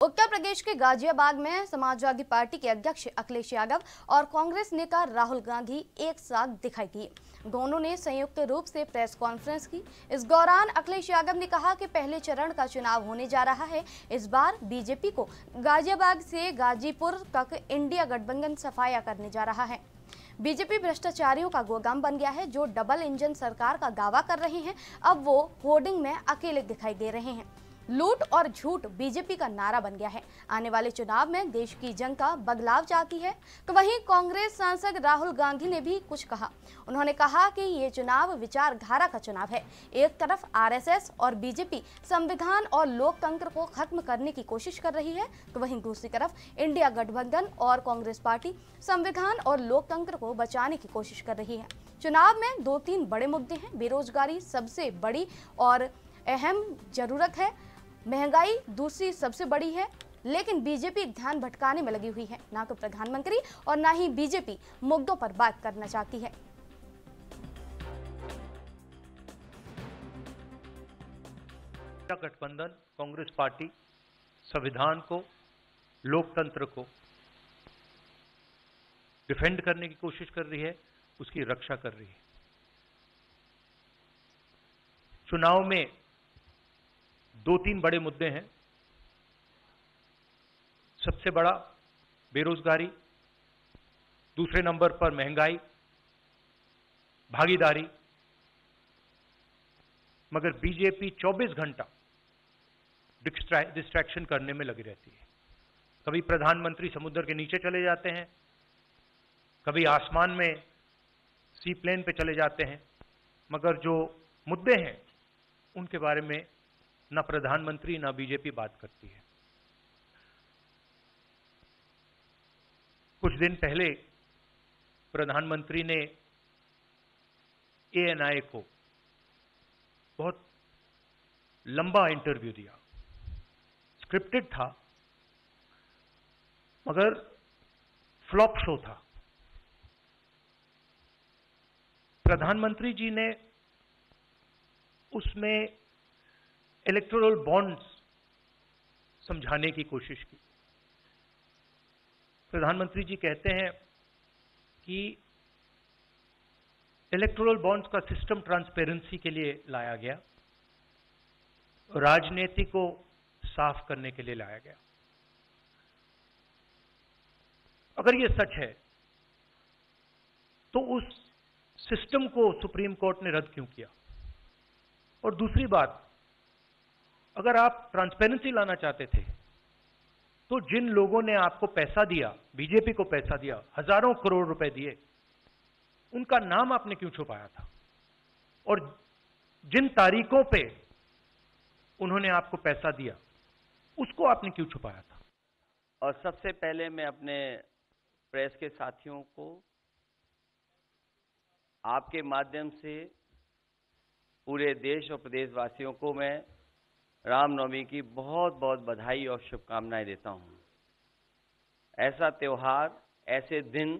उत्तर प्रदेश के गाजियाबाद में समाजवादी पार्टी के अध्यक्ष अखिलेश यादव और कांग्रेस नेता राहुल गांधी एक साथ दिखाई दिए। दोनों ने संयुक्त रूप से प्रेस कॉन्फ्रेंस की। इस दौरान अखिलेश यादव ने कहा कि पहले चरण का चुनाव होने जा रहा है। इस बार बीजेपी को गाजियाबाद से गाजीपुर तक इंडिया गठबंधन सफाया करने जा रहा है। बीजेपी भ्रष्टाचारियों का गोदाम बन गया है, जो डबल इंजन सरकार का दावा कर रहे हैं। अब वो होर्डिंग में अकेले दिखाई दे रहे हैं। लूट और झूठ बीजेपी का नारा बन गया है। आने वाले चुनाव में देश की जनता बदलाव चाहती है। तो वहीं कांग्रेस सांसद राहुल गांधी ने भी कुछ कहा। उन्होंने कहा कि ये चुनाव विचारधारा का चुनाव है। एक तरफ आरएसएस और बीजेपी संविधान और लोकतंत्र को खत्म करने की कोशिश कर रही है, तो वहीं दूसरी तरफ इंडिया गठबंधन और कांग्रेस पार्टी संविधान और लोकतंत्र को बचाने की कोशिश कर रही है। चुनाव में 2-3 बड़े मुद्दे हैं। बेरोजगारी सबसे बड़ी और अहम जरूरत है, महंगाई दूसरी सबसे बड़ी है। लेकिन बीजेपी ध्यान भटकाने में लगी हुई है। ना तो प्रधानमंत्री और ना ही बीजेपी मुद्दों पर बात करना चाहती है। गठबंधन कांग्रेस पार्टी संविधान को, लोकतंत्र को डिफेंड करने की कोशिश कर रही है, उसकी रक्षा कर रही है। चुनाव में 2-3 बड़े मुद्दे हैं। सबसे बड़ा बेरोजगारी, दूसरे नंबर पर महंगाई, भागीदारी। मगर बीजेपी 24 घंटा डिस्ट्रैक्शन करने में लगी रहती है। कभी प्रधानमंत्री समुद्र के नीचे चले जाते हैं, कभी आसमान में सी प्लेन पे चले जाते हैं, मगर जो मुद्दे हैं उनके बारे में ना प्रधानमंत्री ना बीजेपी बात करती है। कुछ दिन पहले प्रधानमंत्री ने एएनआई को बहुत लंबा इंटरव्यू दिया। स्क्रिप्टेड था, मगर फ्लॉप शो था। प्रधानमंत्री जी ने उसमें इलेक्टोरल बॉन्ड्स समझाने की कोशिश की। प्रधानमंत्री जी कहते हैं कि इलेक्टोरल बॉन्ड्स का सिस्टम ट्रांसपेरेंसी के लिए लाया गया, राजनीति को साफ करने के लिए लाया गया। अगर यह सच है तो उस सिस्टम को सुप्रीम कोर्ट ने रद्द क्यों किया? और दूसरी बात, अगर आप ट्रांसपेरेंसी लाना चाहते थे तो जिन लोगों ने आपको पैसा दिया, बीजेपी को पैसा दिया, हजारों करोड़ रुपए दिए, उनका नाम आपने क्यों छुपाया था? और जिन तारीखों पे उन्होंने आपको पैसा दिया, उसको आपने क्यों छुपाया था? और सबसे पहले मैं अपने प्रेस के साथियों को आपके माध्यम से पूरे देश और प्रदेशवासियों को मैं रामनवमी की बहुत बहुत बधाई और शुभकामनाएं देता हूं। ऐसा त्योहार, ऐसे दिन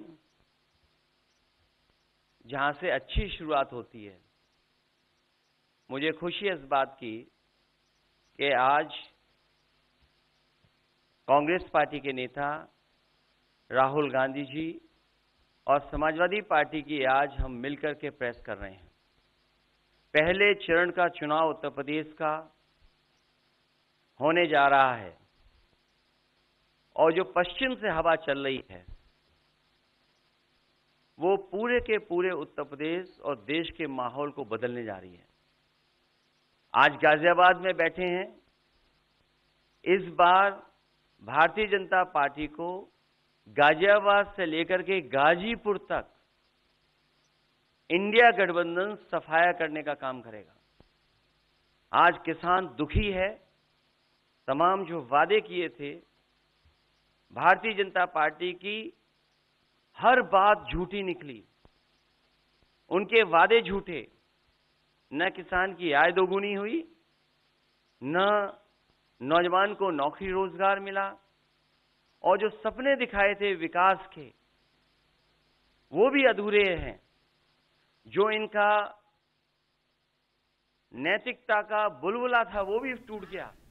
जहां से अच्छी शुरुआत होती है। मुझे खुशी है इस बात की कि आज कांग्रेस पार्टी के नेता राहुल गांधी जी और समाजवादी पार्टी की आज हम मिलकर के प्रेस कर रहे हैं। पहले चरण का चुनाव उत्तर प्रदेश का होने जा रहा है और जो पश्चिम से हवा चल रही है वो पूरे के पूरे उत्तर प्रदेश और देश के माहौल को बदलने जा रही है। आज गाजियाबाद में बैठे हैं। इस बार भारतीय जनता पार्टी को गाजियाबाद से लेकर के गाजीपुर तक इंडिया गठबंधन सफाया करने का काम करेगा। आज किसान दुखी है। तमाम जो वादे किए थे, भारतीय जनता पार्टी की हर बात झूठी निकली। उनके वादे झूठे। न किसान की आय दोगुनी हुई, न नौजवान को नौकरी रोजगार मिला, और जो सपने दिखाए थे विकास के, वो भी अधूरे हैं। जो इनका नैतिकता का बुलबुला था वो भी टूट गया।